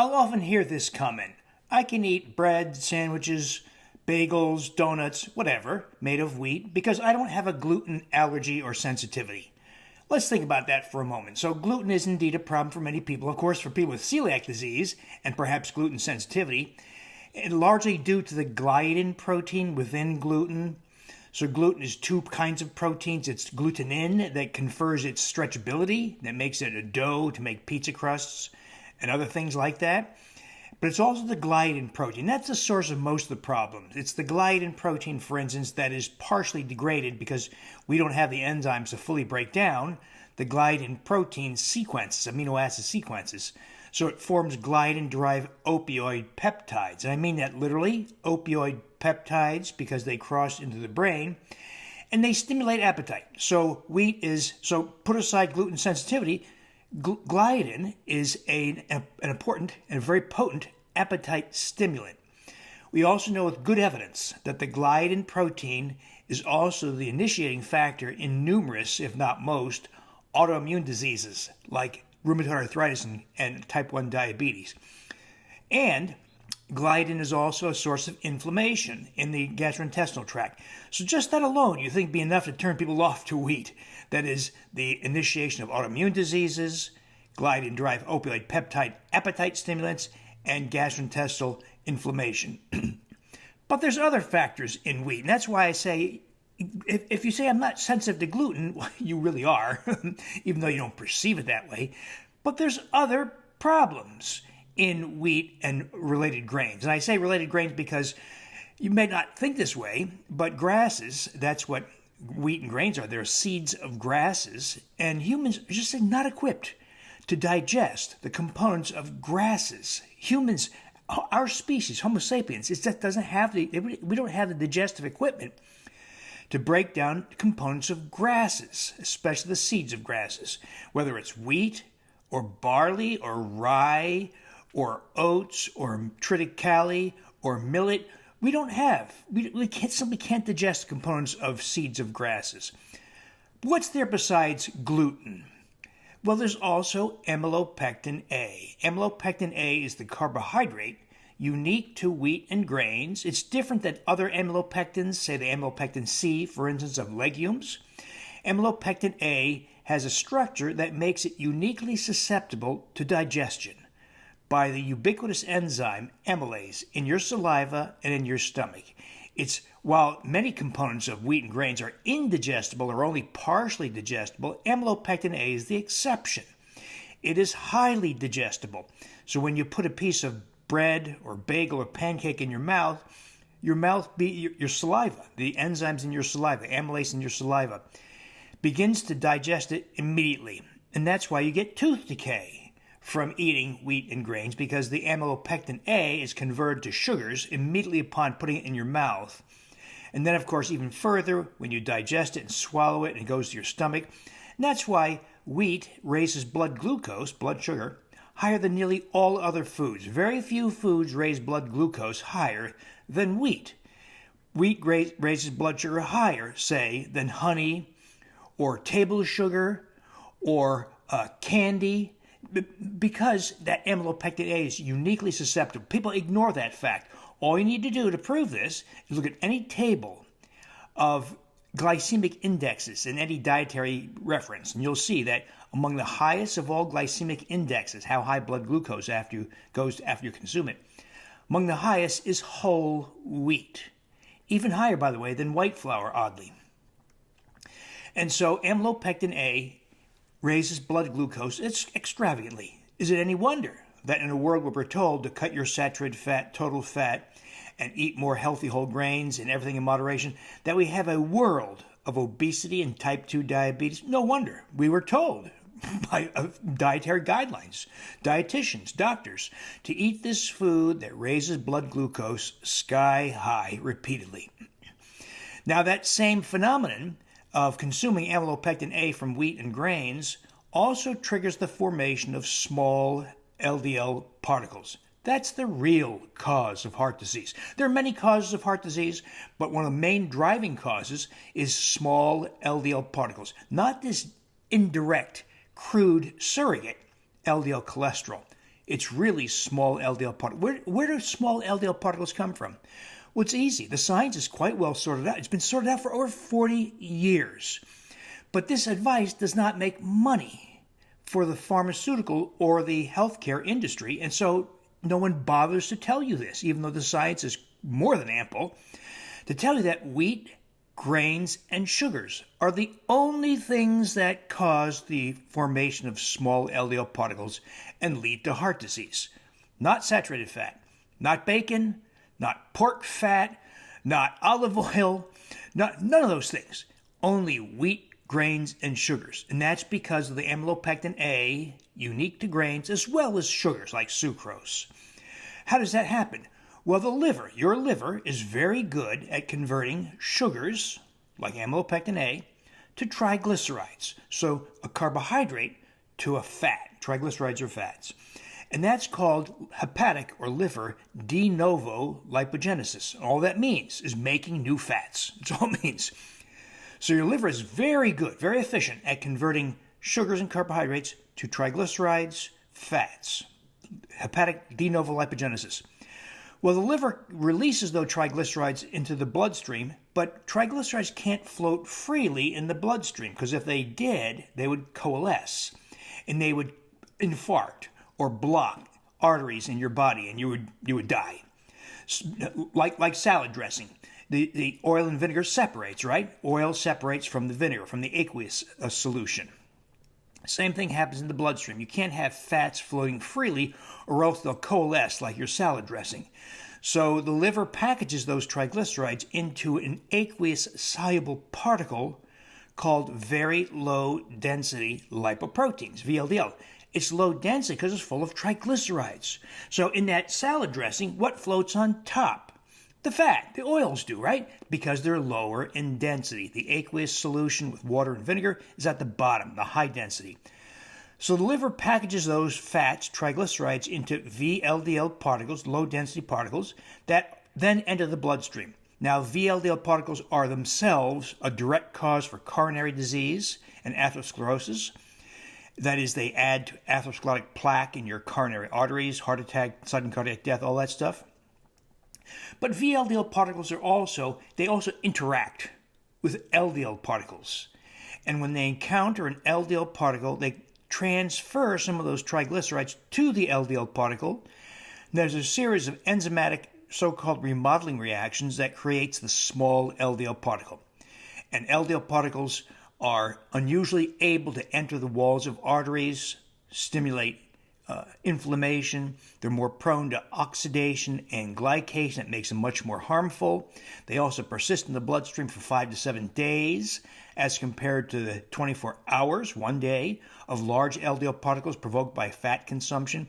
I'll often hear this comment: I can eat bread, sandwiches, bagels, donuts, whatever, made of wheat because I don't have a gluten allergy or sensitivity. Let's think about that for a moment. So gluten is indeed a problem for many people. Of course, for people with celiac disease and perhaps gluten sensitivity, and largely due to the gliadin protein within gluten. So gluten is two kinds of proteins. It's glutenin that confers its stretchability, that makes it a dough to make pizza crusts and other things like that. But it's also the gliadin protein. That's the source of most of the problems. It's the gliadin protein, for instance, that is partially degraded because we don't have the enzymes to fully break down the gliadin protein sequences, amino acid sequences. So it forms gliadin-derived opioid peptides. And I mean that literally, opioid peptides, because they cross into the brain, and they stimulate appetite. So put aside gluten sensitivity, gliadin is an important and very potent appetite stimulant. We also know with good evidence that the gliadin protein is also the initiating factor in numerous, if not most, autoimmune diseases like rheumatoid arthritis and type 1 diabetes. And gliadin is also a source of inflammation in the gastrointestinal tract. So just that alone, you think, be enough to turn people off to wheat. That is the initiation of autoimmune diseases, gliadin-derived opioid peptide appetite stimulants, and gastrointestinal inflammation. But there's other factors in wheat, and that's why I say, if you say I'm not sensitive to gluten, well, you really are, even though you don't perceive it that way. But there's other problems in wheat and related grains. And I say related grains because you may not think this way, but grasses, that's what wheat and grains are. They're seeds of grasses, and humans are just not equipped to digest the components of grasses. Humans, our species, Homo sapiens, it just doesn't have we don't have the digestive equipment to break down components of grasses, especially the seeds of grasses, whether it's wheat or barley or rye or oats or triticale or millet. We simply can't digest the components of seeds of grasses. What's there besides gluten? Well, there's also amylopectin A. Amylopectin A is the carbohydrate unique to wheat and grains. It's different than other amylopectins, say the amylopectin C, for instance, of legumes. Amylopectin A has a structure that makes it uniquely susceptible to digestion by the ubiquitous enzyme amylase in your saliva and in your stomach. While many components of wheat and grains are indigestible or only partially digestible, amylopectin A is the exception. It is highly digestible. So when you put a piece of bread or bagel or pancake in your saliva, the enzymes in your saliva, amylase in your saliva, begins to digest it immediately. And that's why you get tooth decay from eating wheat and grains, because the amylopectin A is converted to sugars immediately upon putting it in your mouth. And then, of course, even further, when you digest it and swallow it and it goes to your stomach. And that's why wheat raises blood glucose, blood sugar, higher than nearly all other foods. Very few foods raise blood glucose higher than wheat. Wheat raises blood sugar higher, say, than honey or table sugar or candy, because that amylopectin A is uniquely susceptible. People ignore that fact. All you need to do to prove this is look at any table of glycemic indexes in any dietary reference, and you'll see that among the highest of all glycemic indexes, how high blood glucose goes after you consume it, among the highest is whole wheat. Even higher, by the way, than white flour, oddly. And so amylopectin A raises blood glucose extravagantly. Is it any wonder that in a world where we're told to cut your saturated fat, total fat, and eat more healthy whole grains and everything in moderation, that we have a world of obesity and type 2 diabetes? No wonder. We were told by dietary guidelines, dietitians, doctors, to eat this food that raises blood glucose sky high repeatedly. Now, that same phenomenon of consuming amylopectin A from wheat and grains also triggers the formation of small LDL particles. That's the real cause of heart disease. There are many causes of heart disease, but one of the main driving causes is small LDL particles, not this indirect, crude surrogate LDL cholesterol. It's really small LDL particles. Where do small LDL particles come from? Well, it's easy. The science is quite well sorted out. It's been sorted out for over 40 years. But this advice does not make money for the pharmaceutical or the healthcare industry, and so no one bothers to tell you this, even though the science is more than ample, to tell you that wheat, grains, and sugars are the only things that cause the formation of small LDL particles and lead to heart disease. Not saturated fat, not bacon, not pork fat, not olive oil, none of those things. Only wheat, grains, and sugars. And that's because of the amylopectin A, unique to grains, as well as sugars like sucrose. How does that happen? Well, the liver, your liver, is very good at converting sugars, like amylopectin A, to triglycerides. So a carbohydrate to a fat. Triglycerides are fats. And that's called hepatic or liver de novo lipogenesis. All that means is making new fats. That's all it means. So your liver is very good, very efficient at converting sugars and carbohydrates to triglycerides, fats. Hepatic de novo lipogenesis. Well, the liver releases those triglycerides into the bloodstream, but triglycerides can't float freely in the bloodstream because if they did, they would coalesce and they would infarct or block arteries in your body and you would die. Like salad dressing. The oil and vinegar separates, right? Oil separates from the vinegar, from the aqueous solution. Same thing happens in the bloodstream. You can't have fats floating freely or else they'll coalesce like your salad dressing. So the liver packages those triglycerides into an aqueous soluble particle called very low density lipoproteins, VLDL. It's low density because it's full of triglycerides. So in that salad dressing, what floats on top? The fat, the oils do, right? Because they're lower in density. The aqueous solution with water and vinegar is at the bottom, the high density. So the liver packages those fats, triglycerides, into VLDL particles, low density particles, that then enter the bloodstream. Now, VLDL particles are themselves a direct cause for coronary disease and atherosclerosis. That is, they add to atherosclerotic plaque in your coronary arteries, heart attack, sudden cardiac death, all that stuff. But VLDL particles also interact with LDL particles. And when they encounter an LDL particle, they transfer some of those triglycerides to the LDL particle. There's a series of enzymatic so-called remodeling reactions that creates the small LDL particle. And LDL particles are unusually able to enter the walls of arteries, stimulate inflammation. They're more prone to oxidation and glycation. That makes them much more harmful. They also persist in the bloodstream for 5 to 7 days as compared to the 24 hours, 1 day, of large LDL particles provoked by fat consumption.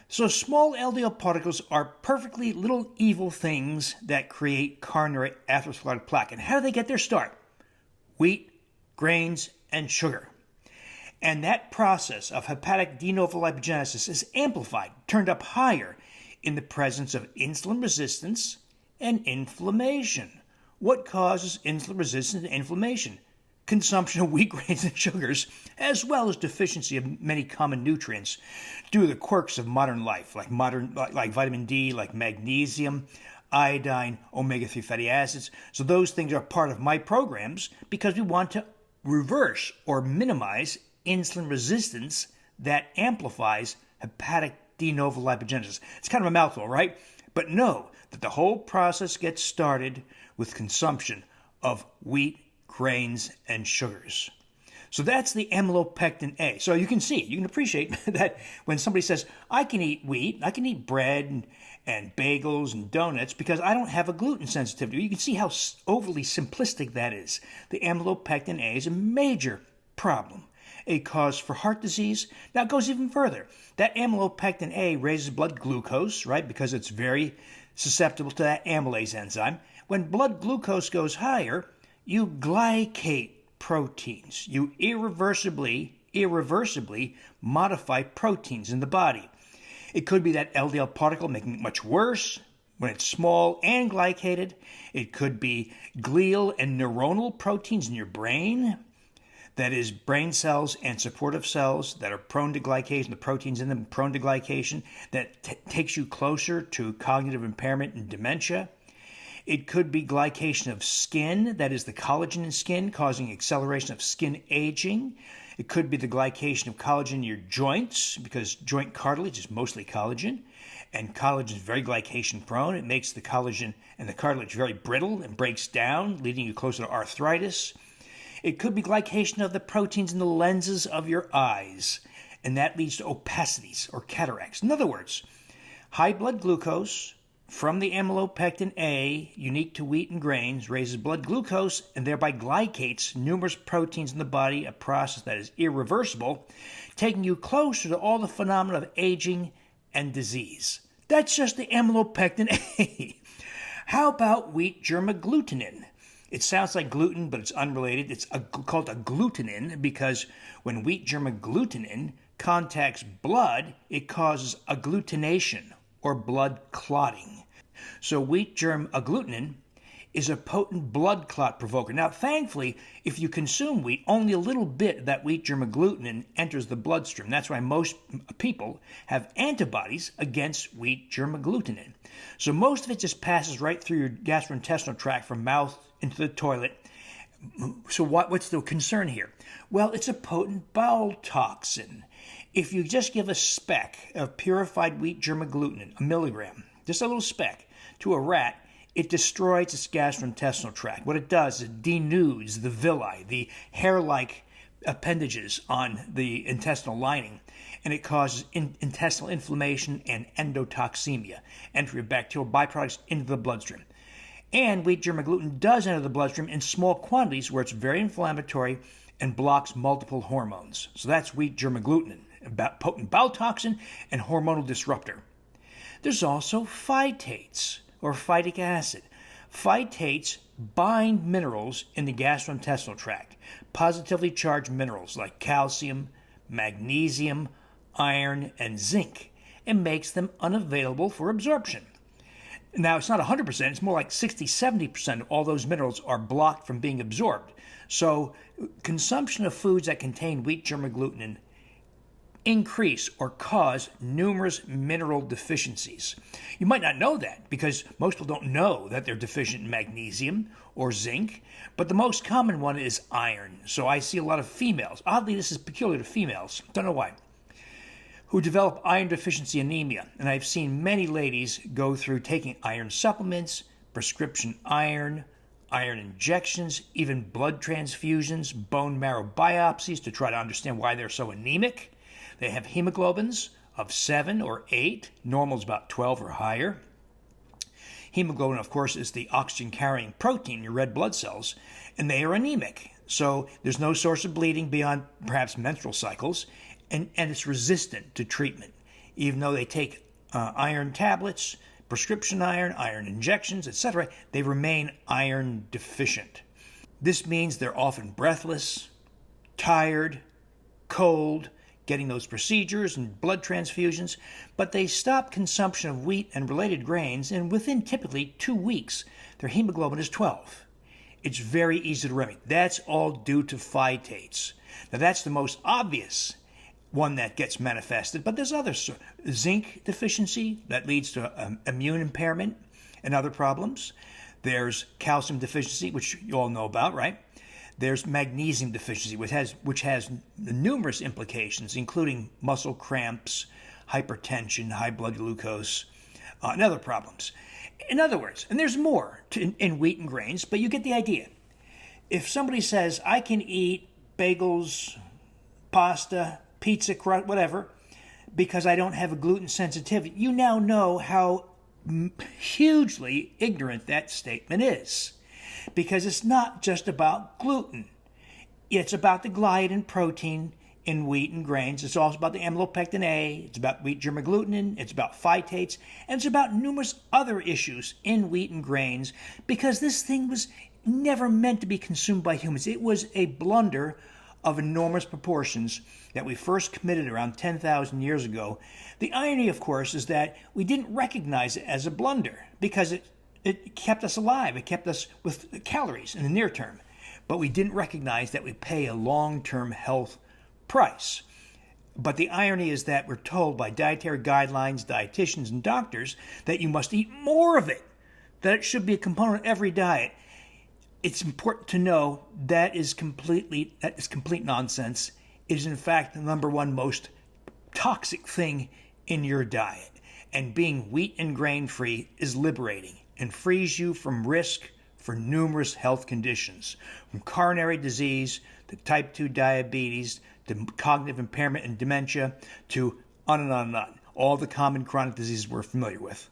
So small LDL particles are perfectly little evil things that create coronary atherosclerotic plaque. And how do they get their start? Wheat, grains, and sugar. And that process of hepatic de novo lipogenesis is amplified, turned up higher in the presence of insulin resistance and inflammation. What causes insulin resistance and inflammation? Consumption of wheat, grains, and sugars, as well as deficiency of many common nutrients due to the quirks of modern life, like vitamin D, like magnesium, iodine, omega-3 fatty acids. So those things are part of my programs because we want to reverse or minimize insulin resistance that amplifies hepatic de novo lipogenesis. It's kind of a mouthful, right? But know that the whole process gets started with consumption of wheat, grains, and sugars. So that's the amylopectin A. So you can appreciate that when somebody says, I can eat wheat, I can eat bread and bagels and donuts because I don't have a gluten sensitivity. You can see how overly simplistic that is. The amylopectin A is a major problem, a cause for heart disease. Now it goes even further. That amylopectin A raises blood glucose, right, because it's very susceptible to that amylase enzyme. When blood glucose goes higher, you glycate proteins. You irreversibly modify proteins in the body. It could be that LDL particle making it much worse when it's small and glycated. It could be glial and neuronal proteins in your brain That is, brain cells and supportive cells that are prone to glycation, the proteins in them prone to glycation, that takes you closer to cognitive impairment and dementia. It could be glycation of skin, that is the collagen in skin, causing acceleration of skin aging. It could be the glycation of collagen in your joints, because joint cartilage is mostly collagen, and collagen is very glycation prone. It makes the collagen and the cartilage very brittle and breaks down, leading you closer to arthritis. It could be glycation of the proteins in the lenses of your eyes, and that leads to opacities or cataracts. In other words, high blood glucose from the amylopectin A, unique to wheat and grains, raises blood glucose and thereby glycates numerous proteins in the body, a process that is irreversible, taking you closer to all the phenomena of aging and disease. That's just the amylopectin A. How about wheat germ agglutinin? It sounds like gluten, but it's unrelated. It's called agglutinin because when wheat germ agglutinin contacts blood, it causes agglutination or blood clotting. So wheat germ agglutinin is a potent blood clot provoker. Now, thankfully, if you consume wheat, only a little bit of that wheat germ agglutinin enters the bloodstream. That's why most people have antibodies against wheat germ agglutinin. So most of it just passes right through your gastrointestinal tract from mouth into the toilet. So what's the concern here? Well, it's a potent bowel toxin. If you just give a speck of purified wheat germ agglutinin, a milligram, just a little speck, to a rat, it destroys its gastrointestinal tract. What it does is it denudes the villi, the hair-like appendages on the intestinal lining, and it causes intestinal inflammation and endotoxemia, entry of bacterial byproducts into the bloodstream. And wheat germ agglutinin does enter the bloodstream in small quantities where it's very inflammatory and blocks multiple hormones. So that's wheat germ agglutinin, a potent bowel toxin and hormonal disruptor. There's also phytates, or phytic acid. Phytates bind minerals in the gastrointestinal tract, positively charged minerals like calcium, magnesium, iron, and zinc, and makes them unavailable for absorption. Now, it's not 100%, it's more like 60-70% of all those minerals are blocked from being absorbed. So, consumption of foods that contain wheat germ agglutinin increase or cause numerous mineral deficiencies. You might not know that because most people don't know that they're deficient in magnesium or zinc, but the most common one is iron. So I see a lot of females, oddly this is peculiar to females, don't know why, who develop iron deficiency anemia. And I've seen many ladies go through taking iron supplements, prescription iron injections, even blood transfusions, bone marrow biopsies to try to understand why they're so anemic. They have hemoglobins of 7 or 8. Normal is about 12 or higher. Hemoglobin, of course, is the oxygen-carrying protein in your red blood cells, and they are anemic. So there's no source of bleeding beyond perhaps menstrual cycles, and it's resistant to treatment. Even though they take iron tablets, prescription iron injections, etc., they remain iron deficient. This means they're often breathless, tired, cold, getting those procedures and blood transfusions, but they stop consumption of wheat and related grains, and within typically 2 weeks, their hemoglobin is 12. It's very easy to remedy. That's all due to phytates. Now, that's the most obvious one that gets manifested, but there's others. Zinc deficiency that leads to immune impairment and other problems. There's calcium deficiency, which you all know about, right? There's magnesium deficiency, which has numerous implications, including muscle cramps, hypertension, high blood glucose, and other problems. In other words, and there's more in wheat and grains, but you get the idea. If somebody says, I can eat bagels, pasta, pizza crust, whatever, because I don't have a gluten sensitivity, you now know how hugely ignorant that statement is. Because it's not just about gluten. It's about the gliadin protein in wheat and grains. It's also about the amylopectin A. It's about wheat germ agglutinin. It's about phytates. And it's about numerous other issues in wheat and grains because this thing was never meant to be consumed by humans. It was a blunder of enormous proportions that we first committed around 10,000 years ago. The irony, of course, is that we didn't recognize it as a blunder because it kept us alive. It kept us with calories in the near term. but we didn't recognize that we pay a long-term health price. But the irony is that we're told by dietary guidelines, dietitians, and doctors that you must eat more of it, that it should be a component of every diet. It's important to know that is complete nonsense. It is in fact the number one most toxic thing in your diet. And being wheat and grain free is liberating and frees you from risk for numerous health conditions, from coronary disease to type 2 diabetes to cognitive impairment and dementia to on and on and on. All the common chronic diseases we're familiar with.